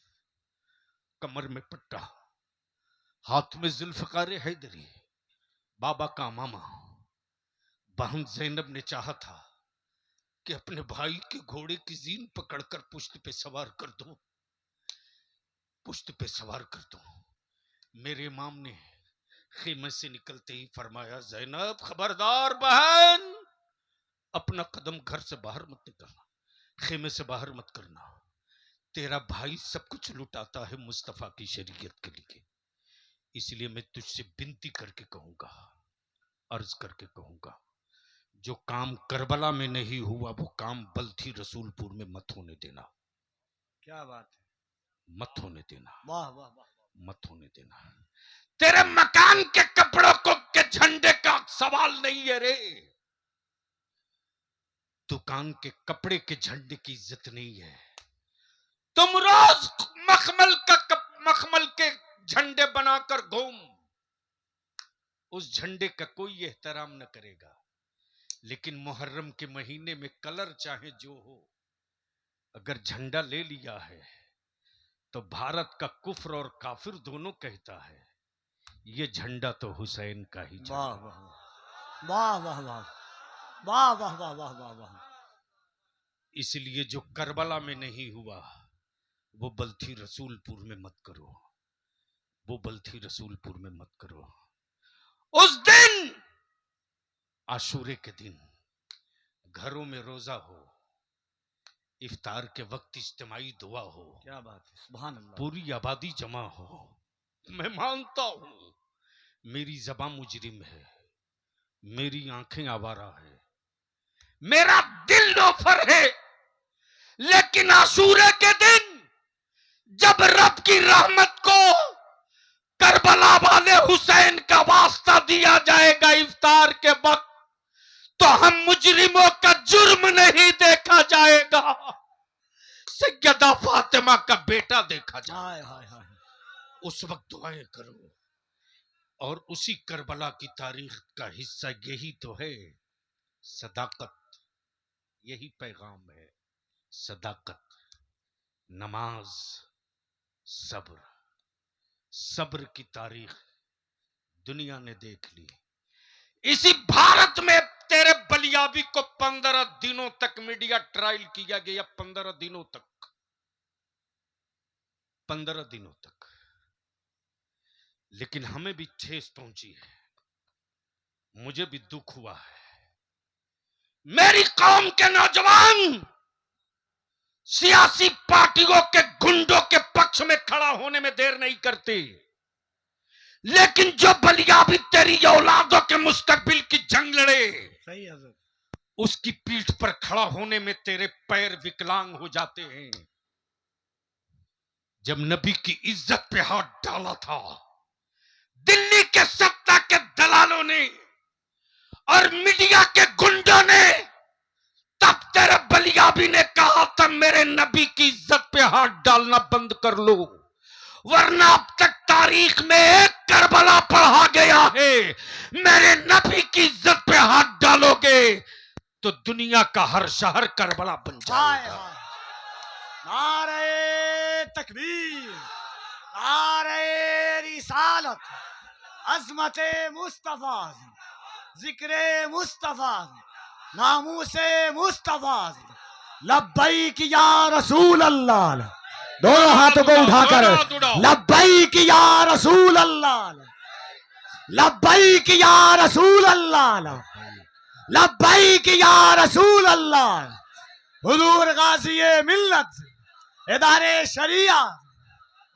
कमर में पट्टा, हाथ में जुल्फकार हैदरी, बाबा का मामा, बहन जैनब ने चाहा था कि अपने भाई के घोड़े की जीन पकड़कर पुश्त पे सवार कर दो, पुश्त पे सवार कर दो। मेरे इमाम ने खेमे से निकलते ही फरमाया, जैनब खबरदार बहन, अपना कदम घर से बाहर मत निकलना, खेमे से बाहर मत करना, तेरा भाई सब कुछ लुटाता है मुस्तफा की शरीयत के लिए, इसलिए मैं तुझसे विनती करके कहूंगा, अर्ज करके कहूंगा, जो काम करबला में नहीं हुआ वो काम बल्थी रसूलपुर में मत होने देना, क्या बात है, मत होने देना, वाह वाह वाह, मत होने देना। तेरे मकान के कपड़ों को के झंडे का सवाल नहीं है रे, दुकान के कपड़े के झंडे की इज्जत नहीं है। तुम रोज मखमल के झंडे बनाकर घूम, उस झंडे का कोई एहतराम न करेगा, लेकिन मुहर्रम के महीने में कलर चाहे जो हो, अगर झंडा ले लिया है तो भारत का कुफ्र और काफिर दोनों कहता है ये झंडा तो हुसैन का ही वाह झंडा। वाह वाह वाह वाह वाह वाह वाह वाह वाह। इसलिए जो करबला में नहीं हुआ वो बल्थी रसूलपुर में मत करो, वो बल्थी रसूलपुर में मत करो। उस दिन आशूरे के दिन घरों में रोजा हो, इफ्तार के वक्त इज्तिमाई दुआ हो, क्या बात है, सुभान अल्लाह। पूरी आबादी जमा हो। मैं मानता हूं मेरी ज़बान मुजरिम है, मेरी आंखें आवारा है, मेरा दिल लोफर है, लेकिन आशूरे के दिन जब रब की रहमत को करबला वाले हुसैन का वास्ता दिया जाएगा इफ्तार के वक्त, तो हम मुजरिमों का जुर्म नहीं देखा जाएगा, सैयदा फातिमा का बेटा देखा जाएगा। हाय हाय हाय। उस वक्त दुआएं करो। और उसी करबला की तारीख का हिस्सा यही तो है, सदाकत। यही पैगाम है, सदाकत, नमाज, सब्र। सब्र की तारीख दुनिया ने देख ली। इसी भारत में तेरे बलियाबी को 15 दिनों तक मीडिया ट्रायल किया गया, 15 दिनों तक, 15 दिनों तक, लेकिन हमें भी ठेस पहुंची है, मुझे भी दुख हुआ है। मेरी कौम के नौजवान सियासी पार्टियों के गुंडों के पक्ष में खड़ा होने में देर नहीं करते, लेकिन जो बलियाबी तेरी औलादों के मुस्तकबिल की जंग लड़े, सही है सर। उसकी पीठ पर खड़ा होने में तेरे पैर विकलांग हो जाते हैं। जब नबी की इज्जत पे हाथ डाला था दिल्ली के सत्ता के दलालों ने और मीडिया के गुंडों ने, तब तेरे बलियाबी ने कहा था मेरे नबी की इज्जत पे हाथ डालना बंद कर लो, वरना अब तक तारीख में एक करबला पढ़ा गया है, मेरे नबी की इज्जत पे हाथ डालोगे तो दुनिया का हर शहर करबला बन हाय जाएगा। हाय। नारे तकबीर, नारे रिसालत, अजमते मुस्तफा, जिक्रे मुस्तफा, नामूसे मुस्तफा, लब्बैक या रसूल अल्लाह। दोनों हाथों को उठाकर लब्बैक या रसूल अल्लाह, लब्बैक या रसूल अल्लाह, लब्बैक या रसूल अल्लाह। हुजूर गाज़ी मिल्लत, इदारे शरिया।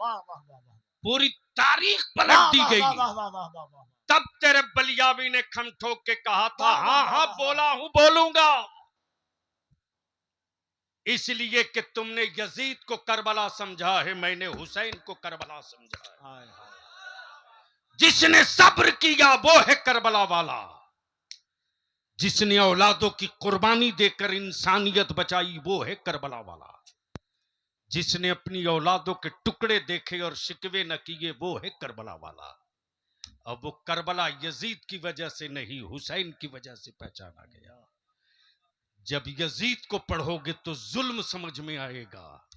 वाह वाह वाह वाह। पूरी तारीख पलट दी गई। वाह वाह वाह वाह वाह वाह। तब तेरे बलियाबी ने खम ठोक के कहा था वाह, वाह, हाँ वाह, हाँ वाह, बोला हूं, बोलूंगा, इसलिए कि तुमने यजीद को करबला समझा है, मैंने हुसैन को करबला समझा है। हाय हाय। जिसने सब्र किया वो है करबला वाला, जिसने औलादों की कुर्बानी देकर इंसानियत बचाई वो है करबला वाला, जिसने अपनी औलादों के टुकड़े देखे और शिकवे न किए वो है करबला वाला। अब वो करबला यजीद की वजह से नहीं, हुसैन की वजह से पहचाना गया। जब यजीद को पढ़ोगे तो जुल्म समझ में आएगा,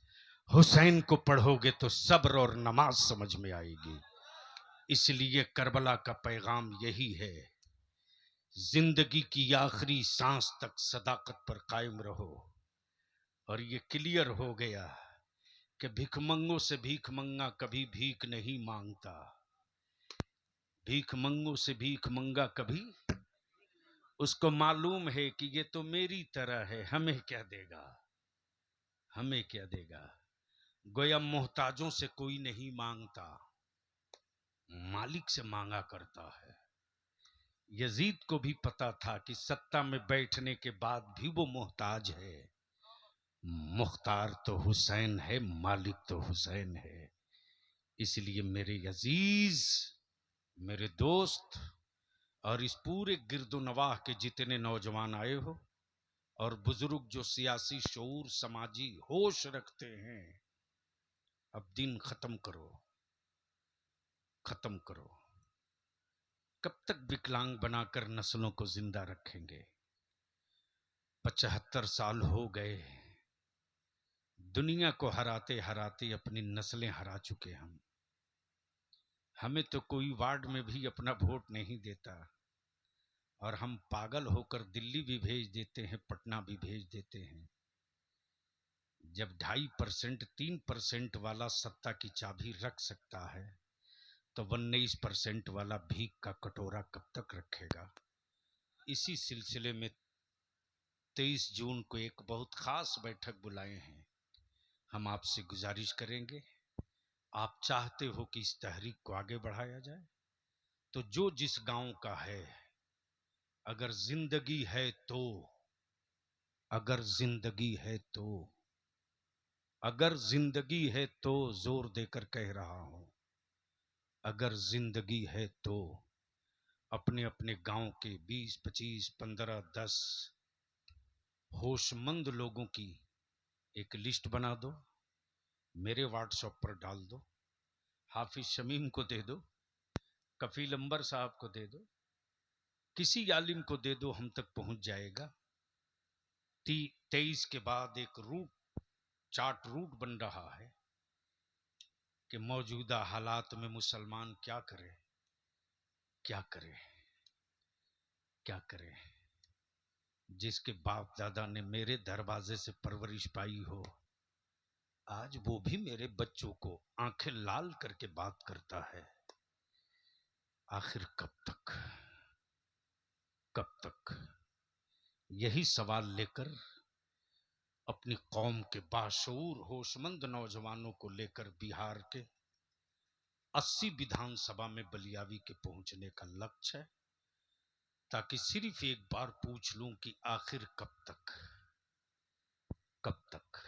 हुसैन को पढ़ोगे तो सब्र और नमाज समझ में आएगी। इसलिए करबला का पैगाम यही है, जिंदगी की आखिरी सांस तक सदाकत पर कायम रहो। और ये क्लियर हो गया कि भिखमंगों से भीख मंगा कभी भीख नहीं मांगता, भीख मंगों से भीख मंगा कभी, उसको मालूम है कि ये तो मेरी तरह है, हमें क्या देगा, हमें क्या देगा। गोया मोहताजों से कोई नहीं मांगता, मालिक से मांगा करता है। यजीद को भी पता था कि सत्ता में बैठने के बाद भी वो मोहताज है, मुख्तार तो हुसैन है, मालिक तो हुसैन है। इसलिए मेरे अजीज, मेरे दोस्त और इस पूरे गिरदो नवाह के जितने नौजवान आए हो और बुजुर्ग जो सियासी शऊर समाजी होश रखते हैं, अब दिन खत्म करो, खत्म करो। कब तक विकलांग बनाकर नस्लों को जिंदा रखेंगे? 75 साल हो गए, दुनिया को हराते हराते अपनी नस्लें हरा चुके हम। हमें तो कोई वार्ड में भी अपना वोट नहीं देता, और हम पागल होकर दिल्ली भी भेज देते हैं, पटना भी भेज देते हैं। जब 2.5% 3% वाला सत्ता की चाबी रख सकता है, तो 19% वाला भीख का कटोरा कब तक रखेगा। इसी सिलसिले में 23 जून को एक बहुत खास बैठक बुलाए हैं। हम आपसे गुजारिश करेंगे, आप चाहते हो कि इस तहरीक को आगे बढ़ाया जाए, तो जो जिस गांव का है, अगर जिंदगी है तो, अगर जिंदगी है तो, अगर जिंदगी है तो, जोर देकर कह रहा हूं, अगर जिंदगी है तो अपने अपने गांव के 20, 25, 15, 10 होशमंद लोगों की एक लिस्ट बना दो, मेरे व्हाट्सएप पर डाल दो, हाफिज शमीम को दे दो, कफील अंबर साहब को दे दो, किसी आलिम को दे दो, हम तक पहुंच जाएगा। 23 के बाद एक चार्ट रूट बन रहा है कि मौजूदा हालात में मुसलमान क्या करे, क्या करे, क्या करे। जिसके बाप दादा ने मेरे दरवाजे से परवरिश पाई हो, आज वो भी मेरे बच्चों को आंखें लाल करके बात करता है। आखिर कब तक, कब तक? यही सवाल लेकर अपनी कौम के बाशऊर होशमंद नौजवानों को लेकर बिहार के 80 विधानसभा में बलियावी के पहुंचने का लक्ष्य है, ताकि सिर्फ एक बार पूछ लूं कि आखिर कब तक, कब तक?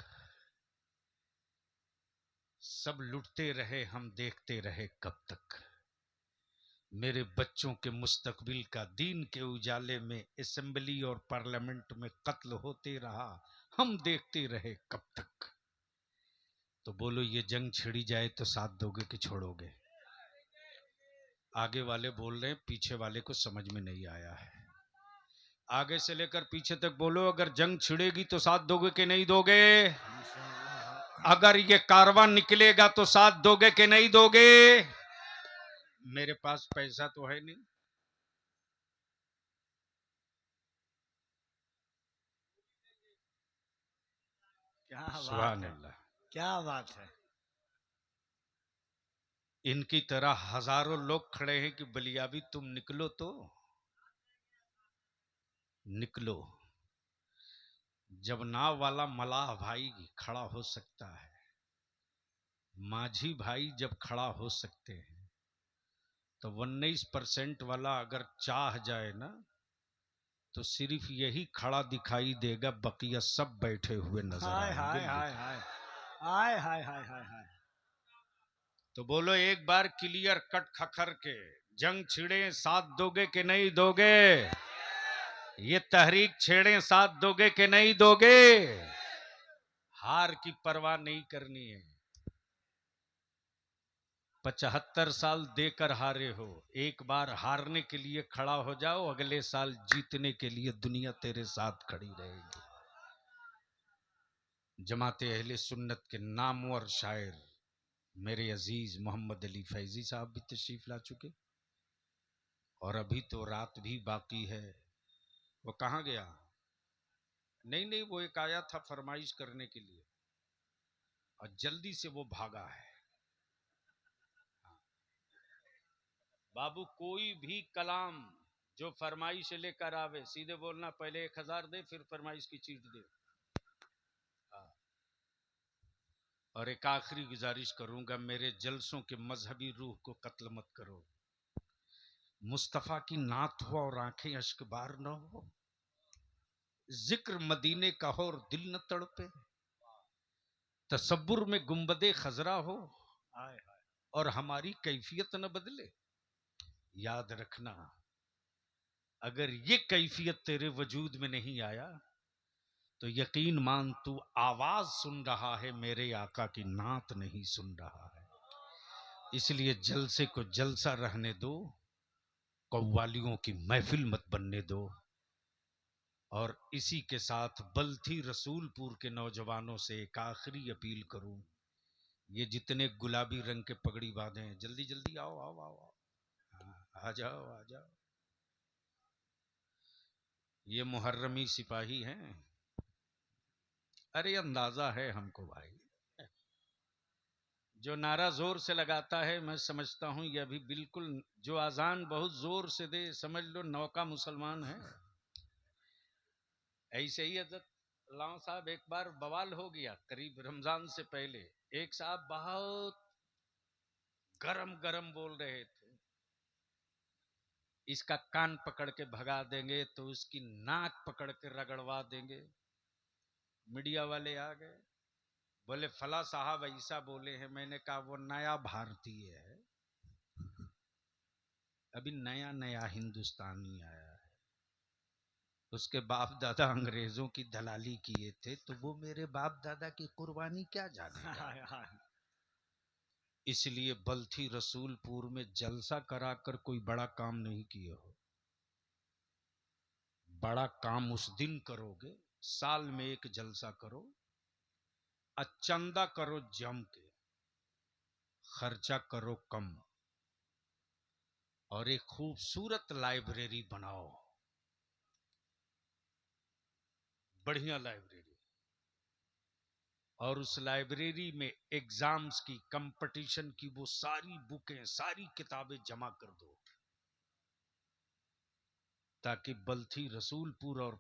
सब लुटते रहे, हम देखते रहे कब तक? मेरे बच्चों के मुस्तकबिल का दीन के उजाले में असेंबली और पार्लियामेंट में कत्ल होते रहा, हम देखते रहे कब तक? तो बोलो, ये जंग छिड़ी जाए तो साथ दोगे कि छोड़ोगे? आगे वाले बोल रहे हैं, पीछे वाले को समझ में नहीं आया है। आगे से लेकर पीछे तक बोलो, अगर जंग छिड़ेगी तो साथ दोगे कि नहीं दोगे? अगर ये कारवां निकलेगा तो साथ दोगे कि नहीं दोगे? मेरे पास पैसा तो है नहीं, क्या बात सुभान है, अल्लाह। क्या बात है। इनकी तरह हजारों लोग खड़े हैं कि बलियाबी तुम निकलो तो निकलो। जब नाव वाला मलाह भाई खड़ा हो सकता है, माझी भाई जब खड़ा हो सकते हैं, तो 19% वाला अगर चाह जाए ना, तो सिर्फ यही खड़ा दिखाई देगा, बकिया सब बैठे हुए नजर हाय हाय आएंगे। हाय हाय हाय हाय हाय हाय हाय। तो बोलो एक बार क्लियर कट खखर के, जंग छिड़े साथ दोगे कि नहीं दोगे? ये तहरीक छेड़े साथ दोगे कि नहीं दोगे? हार की परवाह नहीं करनी है। 75 साल देकर हारे हो, एक बार हारने के लिए खड़ा हो जाओ, अगले साल जीतने के लिए दुनिया तेरे साथ खड़ी रहेगी। जमाते अहले सुन्नत के नामवर शायर मेरे अजीज मोहम्मद अली फैजी साहब भी तशरीफ ला चुके, और अभी तो रात भी बाकी है। वो कहाँ गया? नहीं नहीं, वो एक आया था फरमाइश करने के लिए, और जल्दी से वो भागा है। बाबू, कोई भी कलाम जो फरमाइश लेकर आवे, सीधे बोलना, पहले 1000 दे, फिर फरमाइश की चीट दे। और एक आखिरी गुजारिश करूंगा, मेरे जलसों के मजहबी रूह को कत्ल मत करो। मुस्तफा की नात हो और आंखें अश्कबार न हो, जिक्र मदीने का हो और दिल न तड़पे, तसब्बुर में गुंबदे खजरा हो हाय हाय। और हमारी कैफियत न बदले। याद रखना, अगर ये कैफियत तेरे वजूद में नहीं आया, तो यकीन मान तू आवाज सुन रहा है, मेरे आका की नात नहीं सुन रहा है। इसलिए जलसे को जलसा रहने दो, कव्वालियों की महफिल मत बनने दो, और इसी के साथ बल्थी रसूलपुर के नौजवानों से एक आखिरी अपील करूं, ये जितने गुलाबी रंग के पगड़ी बांधे हैं, जल्दी जल्दी आओ आओ आओ आओ, हाँ, आ जाओ आ जाओ। ये मुहर्रमी सिपाही हैं। अरे अंदाजा है हमको भाई, जो नारा जोर से लगाता है मैं समझता हूं ये अभी बिल्कुल, जो अजान बहुत जोर से दे समझ लो नौका मुसलमान है। ऐसे ही हजरत लाओ साहब एक बार बवाल हो गया करीब रमजान से पहले, एक साहब बहुत गरम गरम बोल रहे थे, इसका कान पकड़ के भगा देंगे तो उसकी नाक पकड़ के रगड़वा देंगे। मीडिया वाले आ गए, बोले फला साहब ऐसा बोले हैं। मैंने कहा वो नया भारतीय है, अभी नया नया हिंदुस्तानी आया है, उसके बाप दादा अंग्रेजों की दलाली किए थे, तो वो मेरे बाप दादा की कुर्बानी क्या जानेगा। इसलिए बल्थी रसूलपुर में जलसा कराकर कोई बड़ा काम नहीं किए हो। बड़ा काम उस दिन करोगे, साल में एक जलसा करो, चंदा करो जम के, खर्चा करो कम, और एक खूबसूरत लाइब्रेरी बनाओ, बढ़िया लाइब्रेरी, और उस लाइब्रेरी में एग्जाम्स की, कंपटीशन की वो सारी बुकें, सारी किताबें जमा कर दो, ताकि बल्थी रसूलपुर और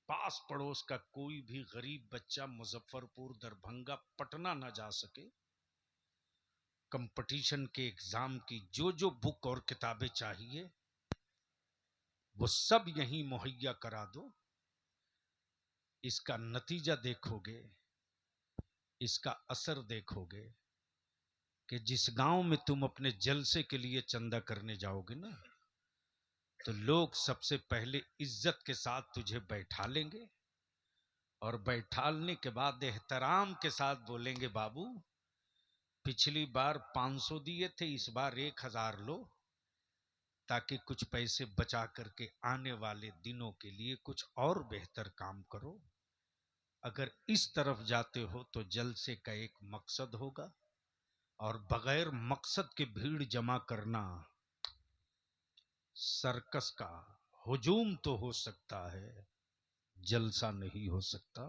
पास पड़ोस का कोई भी गरीब बच्चा मुजफ्फरपुर, दरभंगा, पटना ना जा सके। कंपटीशन के एग्जाम की जो जो बुक और किताबें चाहिए वो सब यहीं मुहैया करा दो। इसका नतीजा देखोगे, इसका असर देखोगे कि जिस गांव में तुम अपने जलसे के लिए चंदा करने जाओगे ना, तो लोग सबसे पहले इज्जत के साथ तुझे बैठा लेंगे, और बैठालने के बाद एहतराम के साथ बोलेंगे बाबू पिछली बार 500 दिए थे, इस बार 1000 लो, ताकि कुछ पैसे बचा करके आने वाले दिनों के लिए कुछ और बेहतर काम करो। अगर इस तरफ जाते हो तो जलसे का एक मकसद होगा, और बगैर मकसद के भीड़ जमा करना सर्कस का हुजूम तो हो सकता है, जलसा नहीं हो सकता।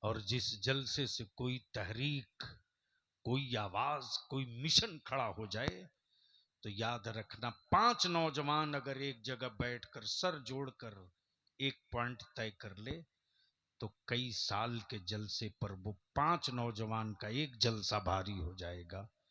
और जिस जलसे से कोई तहरीक, कोई आवाज, कोई मिशन खड़ा हो जाए, तो याद रखना 5 नौजवान अगर एक जगह बैठकर सर जोड़कर एक पॉइंट तय कर ले, तो कई साल के जलसे पर वो 5 नौजवान का एक जलसा भारी हो जाएगा।